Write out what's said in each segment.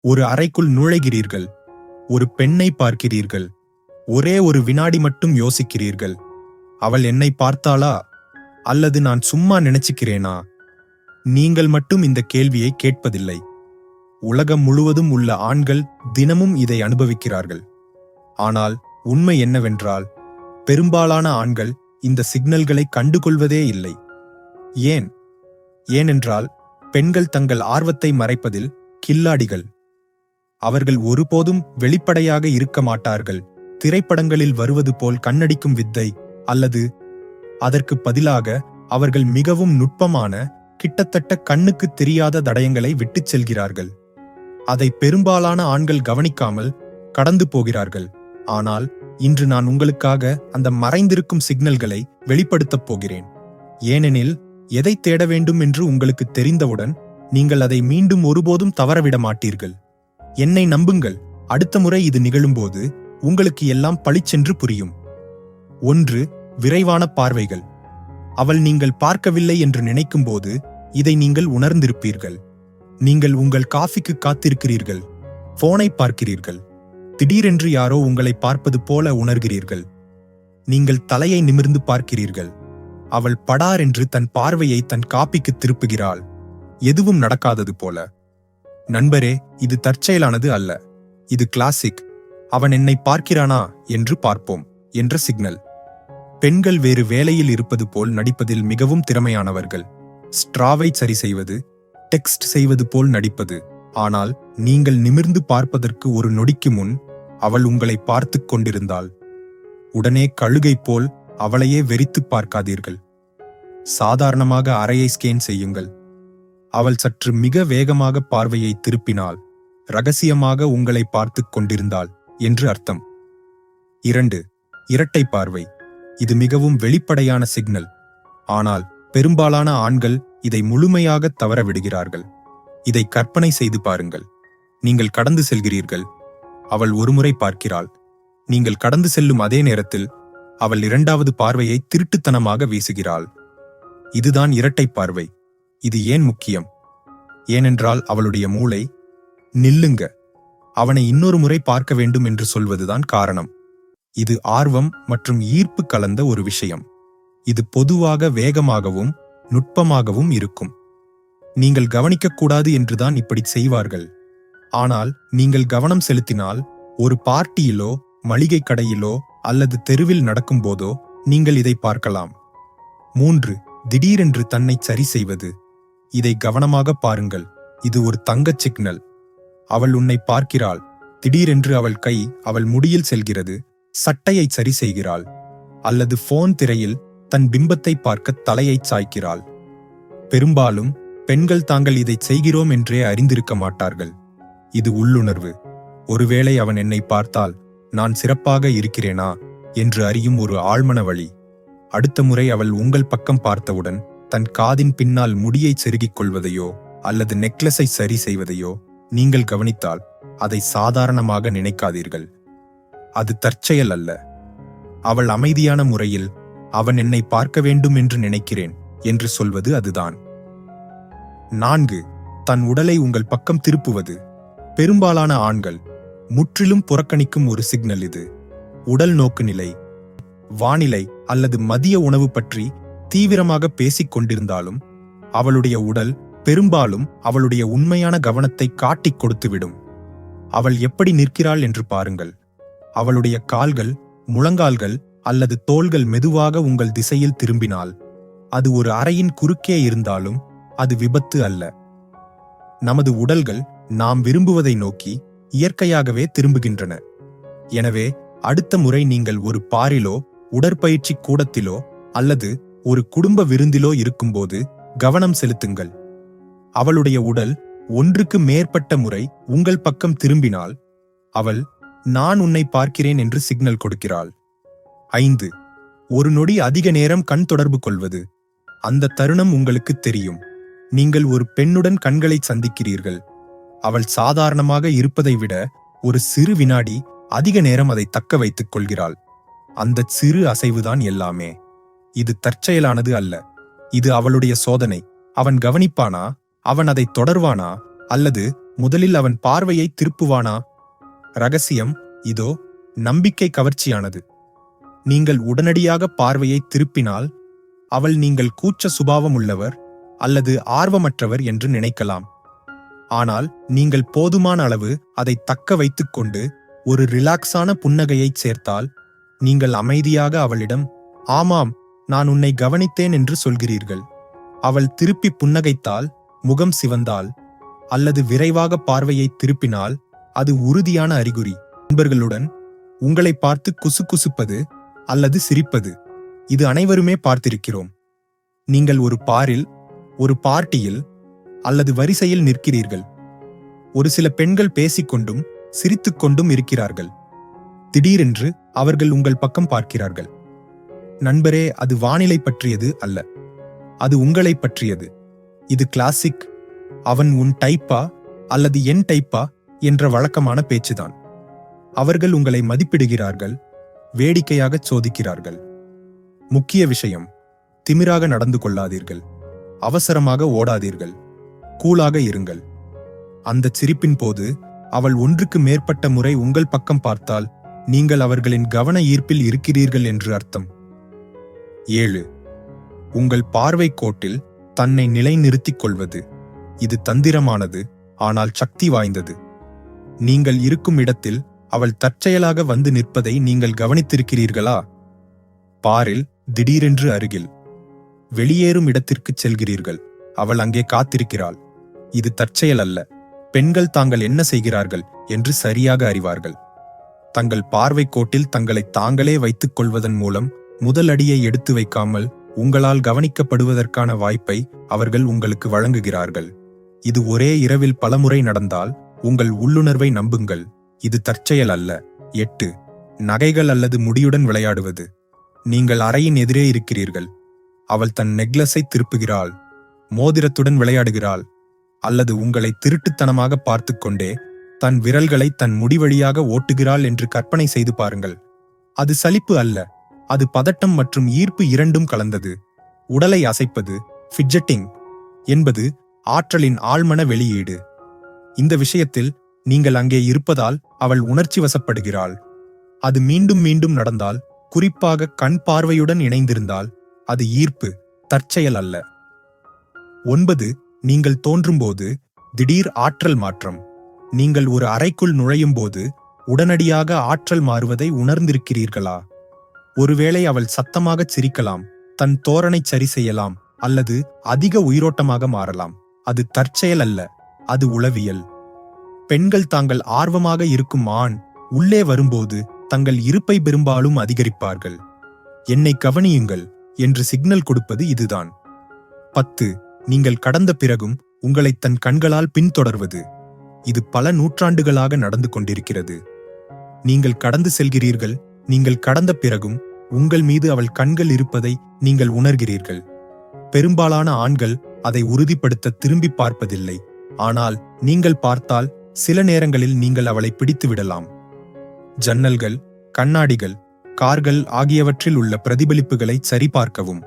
ஒரு அறைக்குள் நுழைகிறீர்கள். ஒரு பெண்ணை பார்க்கிறீர்கள். ஒரே ஒரு வினாடி மட்டும் யோசிக்கிறீர்கள். அவள் என்னை பார்த்தாளா அல்லது நான் சும்மா நினைச்சுக்கிறேனா? நீங்கள் மட்டும் இந்த கேள்வியை கேட்பதில்லை. உலகம் முழுவதும் உள்ள ஆண்கள் தினமும் இதை அனுபவிக்கிறார்கள். ஆனால் உண்மை என்னவென்றால், பெரும்பாலான ஆண்கள் இந்த சிக்னல்களை கண்டுகொள்வதே இல்லை. ஏன்? ஏனென்றால் பெண்கள் தங்கள் ஆர்வத்தை மறைப்பதில் கில்லாடிகள். அவர்கள் ஒருபோதும் வெளிப்படையாக இருக்க மாட்டார்கள். திரைப்படங்களில் வருவது போல் கண்ணடிக்கும் வித்தை அல்லது அதற்கு பதிலாக அவர்கள் மிகவும் நுட்பமான, கிட்டத்தட்ட கண்ணுக்கு தெரியாத தடயங்களை விட்டுச் செல்கிறார்கள். அதை பெரும்பாலான ஆண்கள் கவனிக்காமல் கடந்து போகிறார்கள். ஆனால் இன்று நான் உங்களுக்காக அந்த மறைந்திருக்கும் சிக்னல்களை வெளிப்படுத்தப் போகிறேன். ஏனெனில் எதை தேட வேண்டும் என்று உங்களுக்கு தெரிந்தவுடன் நீங்கள் அதை மீண்டும் ஒருபோதும் தவறவிட மாட்டீர்கள். என்னை நம்புங்கள், அடுத்த முறை இது நிகழும்போது உங்களுக்கு எல்லாம் பளிச்சென்று புரியும். 1. விரைவான பார்வைகள். அவள் நீங்கள் பார்க்கவில்லை என்று நினைக்கும்போது இதை நீங்கள் உணர்ந்திருப்பீர்கள். நீங்கள் உங்கள் காஃபிக்கு காத்திருக்கிறீர்கள். போனை பார்க்கிறீர்கள். திடீரென்று யாரோ உங்களை பார்ப்பது போல உணர்கிறீர்கள். நீங்கள் தலையை நிமிர்ந்து பார்க்கிறீர்கள். அவள் படார் என்று தன் பார்வையை தன் காப்பிக்கு திருப்புகிறாள். எதுவும் நடக்காதது போல. நண்பரே, இது தற்செயலானது அல்ல. இது கிளாசிக் அவன் என்னை பார்க்கிறானா என்று பார்ப்போம் என்ற சிக்னல். பெண்கள் வேறு வேலையில் இருப்பது போல் நடிப்பதில் மிகவும் திறமையானவர்கள். ஸ்ட்ராவை சரி செய்வது, டெக்ஸ்ட் செய்வது போல் நடிப்பது. ஆனால் நீங்கள் நிமிர்ந்து பார்ப்பதற்கு ஒரு நொடிக்கு முன் அவள் உங்களை பார்த்துக் கொண்டிருந்தாள். உடனே கழுகை போல் அவளையே வெறித்துப் பார்க்காதீர்கள். சாதாரணமாக அறையை ஸ்கேன் செய்யுங்கள். அவள் சற்று மிக வேகமாக பார்வையை திருப்பினாள். ரகசியமாக உங்களை பார்த்துக் கொண்டிருந்தாள் என்று அர்த்தம். 2. இரட்டை பார்வை. இது மிகவும் வெளிப்படையான சிக்னல். ஆனால் பெரும்பாலான ஆண்கள் இதை முழுமையாக தவறவிடுகிறார்கள். இதை கற்பனை செய்து பாருங்கள். நீங்கள் கடந்து செல்கிறீர்கள். அவள் ஒருமுறை பார்க்கிறாள். நீங்கள் கடந்து செல்லும் அதே நேரத்தில் அவள் 2வது பார்வையை திருட்டுத்தனமாக வீசுகிறாள். இதுதான் இரட்டை பார்வை. இது ஏன் முக்கியம்? ஏனென்றால் அவளுடைய மூளை, நில்லுங்க, அவனை இன்னொரு முறை பார்க்க வேண்டும் என்று சொல்வதுதான் காரணம். இது ஆர்வம் மற்றும் ஈர்ப்பு கலந்த ஒரு விஷயம். இது பொதுவாக வேகமாகவும் நுட்பமாகவும் இருக்கும். நீங்கள் கவனிக்கக்கூடாது என்றுதான் இப்படி செய்வார்கள். ஆனால் நீங்கள் கவனம் செலுத்தினால், ஒரு பார்ட்டியிலோ மளிகை கடையிலோ அல்லது தெருவில் நடக்கும்போதோ நீங்கள் இதை பார்க்கலாம். 3. திடீரென்று தன்னை சரி செய்வது. இதை கவனமாக பாருங்கள். இது ஒரு தங்கச் சிக்னல். அவள் உன்னை பார்க்கிறாள். திடீரென்று அவள் கை அவள் முடியில் செல்கிறது. சட்டையை சரி செய்கிறாள். அல்லது போன் திரையில் தன் பிம்பத்தை பார்க்க தலையை சாய்க்கிறாள். பெரும்பாலும் பெண்கள் தாங்கள் இதை செய்கிறோம் என்றே அறிந்திருக்க மாட்டார்கள். இது உள்ளுணர்வு. ஒருவேளை அவன் என்னை பார்த்தால் நான் சிறப்பாக இருக்கிறேனா என்று அறியும் ஒரு ஆழ்மன வழி. அடுத்த முறை அவள் உங்கள் பக்கம் பார்த்தவுடன் தன் காதின் பின்னால் முடியை செருகிக் கொள்வதையோ அல்லது நெக்லஸை சரி செய்வதையோ நீங்கள் கவனித்தால் அதை சாதாரணமாக நினைக்காதீர்கள். அது தற்செயல் அல்ல. அவள் அமைதியான முறையில் அவன் என்னை பார்க்க வேண்டும் என்று நினைக்கிறேன் என்று சொல்வது அதுதான். 4. தன் உடலை உங்கள் பக்கம் திருப்புவது. பெரும்பாலான ஆண்கள் முற்றிலும் புறக்கணிக்கும் ஒரு சிக்னல் இது. உடல் நோக்கு நிலை, வானிலை அல்லது மதிய உணவு பற்றி தீவிரமாக பேசிக் கொண்டிருந்தாலும் அவளுடைய உடல் பெரும்பாலும் அவளுடைய உண்மையான கவனத்தை காட்டிக் கொடுத்துவிடும். அவள் எப்படி நிற்கிறாள் என்று பாருங்கள். அவளுடைய கால்கள், முழங்கால்கள் அல்லது தோள்கள் மெதுவாக உங்கள் திசையில் திரும்பினால், அது ஒரு அறையின் குறுக்கே இருந்தாலும் அது விபத்து அல்ல. நமது உடல்கள் நாம் விரும்புவதை நோக்கி இயற்கையாகவே திரும்புகின்றன. எனவே அடுத்த முறை நீங்கள் ஒரு பாரிலோ உடற்பயிற்சி கூடத்திலோ அல்லது ஒரு குடும்ப விருந்திலோ இருக்கும்போது கவனம் செலுத்துங்கள். அவளுடைய உடல் ஒன்றுக்கு மேற்பட்ட முறை உங்கள் பக்கம் திரும்பினால் அவள் நான் உன்னை பார்க்கிறேன் என்று சிக்னல் கொடுக்கிறாள். 5. ஒரு நொடி அதிக நேரம் கண் தொடர்பு கொள்வது. அந்த தருணம் உங்களுக்கு தெரியும். நீங்கள் ஒரு பெண்ணுடன் கண்களை சந்திக்கிறீர்கள். அவள் சாதாரணமாக இருப்பதை விட ஒரு சிறு வினாடி அதிக நேரம் அதை தக்க வைத்துக் கொள்கிறாள். அந்த சிறு அசைவுதான் எல்லாமே. இது தற்செயலானது அல்ல. இது அவளுடைய சோதனை. அவன் கவனிப்பானா, அவன் அதை தொடர்வானா, அல்லது முதலில் அவன் பார்வையை திருப்புவானா? ரகசியம் இதோ, நம்பிக்கை கவர்ச்சியானது. நீங்கள் உடனடியாக பார்வையை திருப்பினால் அவள் நீங்கள் கூச்ச சுபாவம் உள்ளவர் அல்லது ஆர்வமற்றவர் என்று நினைக்கலாம். ஆனால் நீங்கள் போதுமான அளவு அதை தக்க வைத்துக் கொண்டு ஒரு ரிலாக்ஸான புன்னகையைச் சேர்த்தால், நீங்கள் அமைதியாக அவளிடம் ஆமாம், நான் உன்னை கவனித்தேன் என்று சொல்கிறீர்கள். அவள் திருப்பி புன்னகைத்தால், முகம் சிவந்தால் அல்லது விரைவாக பார்வையை திருப்பினால் அது உறுதியான அறிகுறி. நண்பர்களுடன் உங்களை பார்த்து குசுகுசுப்பது அல்லது சிரிப்பது, இது அனைவருமே பார்த்திருக்கிறோம். நீங்கள் ஒரு பாரில், ஒரு பார்ட்டியில் அல்லது வரிசையில் நிற்கிறீர்கள். ஒரு சில பெண்கள் பேசிக்கொண்டும் சிரித்துக்கொண்டும் இருக்கிறார்கள். திடீரென்று அவர்கள் உங்கள் பக்கம் பார்க்கிறார்கள். நண்பரே, அது வானிலை பற்றியது அல்ல, அது உங்களை பற்றியது. இது கிளாசிக் அவன் உன் டைப்பா அல்லது என் டைப்பா என்ற வழக்கமான பேச்சுதான். அவர்கள் உங்களை மதிப்பிடுகிறார்கள், வேடிக்கையாக சோதிக்கிறார்கள். முக்கிய விஷயம், திமிராக நடந்து கொள்ளாதீர்கள், அவசரமாக ஓடாதீர்கள், கூலாக இருங்கள். அந்த சிரிப்பின் போது அவள் ஒன்றுக்கு மேற்பட்ட முறை உங்கள் பக்கம் பார்த்தால் நீங்கள் அவர்களின் கவன ஈர்ப்பில் இருக்கிறீர்கள் என்று அர்த்தம். 7. உங்கள் பார்வை கோட்டில் தன்னை நிலைநிறுத்திக் கொள்வது. இது தந்திரமானது, ஆனால் சக்தி வாய்ந்தது. நீங்கள் இருக்கும் இடத்தில் அவள் தற்செயலாக வந்து நிற்பதை நீங்கள் கவனித்திருக்கிறீர்களா? பாரில் திடீரென்று அருகில், வெளியேறும் இடத்திற்குச் செல்கிறீர்கள், அவள் அங்கே காத்திருக்கிறாள். இது தற்செயல் அல்ல. பெண்கள் தாங்கள் என்ன செய்கிறார்கள் என்று சரியாக அறிவார்கள். தங்கள் பார்வை கோட்டில் தங்களை தாங்களே வைத்துக் கொள்வதன் மூலம் முதல் அடியை எடுத்து வைக்காமல் உங்களால் கவனிக்கப்படுவதற்கான வாய்ப்பை அவர்கள் உங்களுக்கு வழங்குகிறார்கள். இது ஒரே இரவில் பலமுறை நடந்தால் உங்கள் உள்ளுணர்வை நம்புங்கள், இது தற்செயல் அல்ல. 8. நகைகள் அல்லது முடியுடன் விளையாடுவது. நீங்கள் அறையின் எதிரே இருக்கிறீர்கள். அவள் தன் நெக்லஸை திருப்புகிறாள், மோதிரத்துடன் விளையாடுகிறாள், அல்லது உங்களை திருட்டுத்தனமாக பார்த்து கொண்டே தன் விரல்களை தன் முடி வழியாக ஓட்டுகிறாள் என்று கற்பனை செய்து பாருங்கள். அது சலிப்பு அல்ல, அது பதட்டம் மற்றும் ஈர்ப்பு இரண்டும் கலந்தது. உடலை அசைப்பது, ஃபிட்ஜெட்டிங் என்பது ஆற்றலின் ஆழ்மன வெளியீடு. இந்த விஷயத்தில் நீங்கள் அங்கே இருப்பதால் அவள் உணர்ச்சி வசப்படுகிறாள். அது மீண்டும் மீண்டும் நடந்தால், குறிப்பாக கண் பார்வையுடன் இணைந்திருந்தால், அது ஈர்ப்பு, தற்செயல் அல்ல. 9. நீங்கள் தோன்றும்போது திடீர் ஆற்றல் மாற்றம். நீங்கள் ஒரு அறைக்குள் நுழையும் போது உடனடியாக ஆற்றல் மாறுவதை உணர்ந்திருக்கிறீர்களா? ஒருவேளை அவள் சத்தமாகச் சிரிக்கலாம், தன் தோரணை சரி செய்யலாம், அல்லது அதிக உயிரோட்டமாக மாறலாம். அது தற்செயல் அல்ல, அது உளவியல். பெண்கள் தாங்கள் ஆர்வமாக இருக்கும் ஆண் உள்ளே வரும்போது தங்கள் இருப்பை பெரும்பாலும் அதிகரிப்பார்கள். என்னை கவனியுங்கள் என்று சிக்னல் கொடுப்பது இதுதான். 10. நீங்கள் கடந்த பிறகும் உங்களை தன் கண்களால் பின்தொடர்வது. இது பல நூற்றாண்டுகளாக நடந்து கொண்டிருக்கிறது. நீங்கள் கடந்து செல்கிறீர்கள், நீங்கள் கடந்த பிறகும் உங்கள் மீது அவள் கண்கள் இருப்பதை நீங்கள் உணர்கிறீர்கள். பெரும்பாலான ஆண்கள் அதை உறுதிப்படுத்த திரும்பி பார்ப்பதில்லை, ஆனால் நீங்கள் பார்த்தால் சில நேரங்களில் நீங்கள் அவளை பிடித்து விடலாம். ஜன்னல்கள், கண்ணாடிகள், கார்கள் ஆகியவற்றில் உள்ள பிரதிபலிப்புகளை சரிபார்க்கவும்.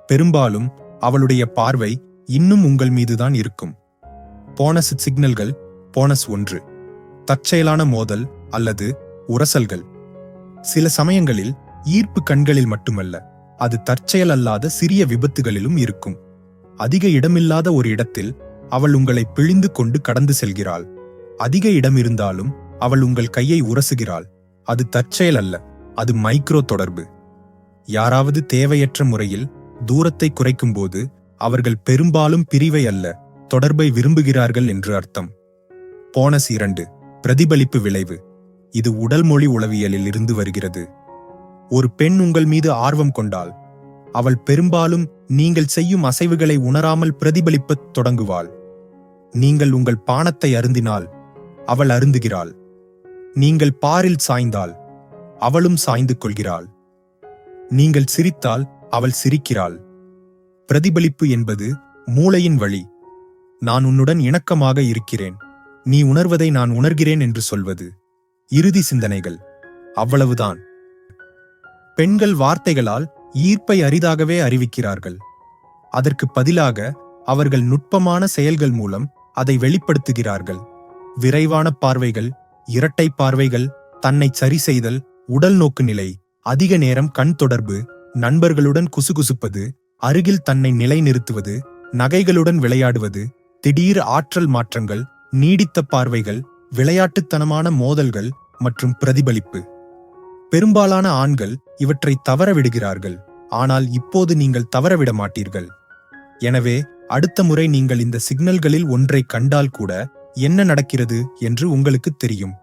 பெரும்பாலும் அவளுடைய பார்வை இன்னும் உங்கள் மீதுதான் இருக்கும். போனஸ் சிக்னல்கள். போனஸ் 1. தற்செயலான மோதல் அல்லது உரசல்கள். சில சமயங்களில் ஈர்ப்பு கண்களில் மட்டுமல்ல, அது தற்செயல் அல்லாத சிறிய விபத்துகளிலும் இருக்கும். அதிக இடமில்லாத ஒரு இடத்தில் அவள் உங்களை பிழிந்து கொண்டு கடந்து செல்கிறாள். அதிக இடம் இருந்தாலும் அவள் உங்கள் கையை உரசுகிறாள். அது தற்செயல் அல்ல, அது மைக்ரோ தொடர்பு. யாராவது தேவையற்ற முறையில் தூரத்தை குறைக்கும்போது அவர்கள் பெரும்பாலும் பிரிவை அல்ல, தொடர்பை விரும்புகிறார்கள் என்று அர்த்தம். போனஸ் 2. பிரதிபலிப்பு விளைவு. இது உடல் மொழி உளவியலில் இருந்து வருகிறது. ஒரு பெண் உங்கள் மீது ஆர்வம் கொண்டால் அவள் பெரும்பாலும் நீங்கள் செய்யும் அசைவுகளை உணராமல் பிரதிபலிப்பத் தொடங்குவாள். நீங்கள் உங்கள் பானத்தை அருந்தினால் அவள் அருந்துகிறாள். நீங்கள் பாரில் சாய்ந்தால் அவளும் சாய்ந்து கொள்கிறாள். நீங்கள் சிரித்தால் அவள் சிரிக்கிறாள். பிரதிபலிப்பு என்பது மூளையின் வழி. நான் உன்னுடன் இணக்கமாக இருக்கிறேன், நீ உணர்வதை நான் உணர்கிறேன் என்று சொல்வது. இறுதி சிந்தனைகள். அவ்வளவுதான். பெண்கள் வார்த்தைகளால் ஈர்ப்பை அரிதாகவே அறிவிக்கிறார்கள். அதற்கு பதிலாக அவர்கள் நுட்பமான செயல்கள் மூலம் அதை வெளிப்படுத்துகிறார்கள். விரைவான பார்வைகள், இரட்டை பார்வைகள், தன்னை சரி செய்தல், உடல் நோக்கு நிலை, அதிக நேரம் கண் தொடர்பு, நண்பர்களுடன் குசுகுசுப்பது, அருகில் தன்னை நிலைநிறுத்துவது, நகைகளுடன் விளையாடுவது, திடீர் ஆற்றல் மாற்றங்கள், நீடித்த பார்வைகள், விளையாட்டுத்தனமான மோதல்கள் மற்றும் பிரதிபலிப்பு. பெரும்பாலான ஆண்கள் இவற்றை தவறவிடுகிறார்கள், ஆனால் இப்போது நீங்கள் தவறவிட மாட்டீர்கள். எனவே அடுத்த முறை நீங்கள் இந்த சிக்னல்களில் ஒன்றை கண்டால் கூட என்ன நடக்கிறது என்று உங்களுக்கு தெரியும்.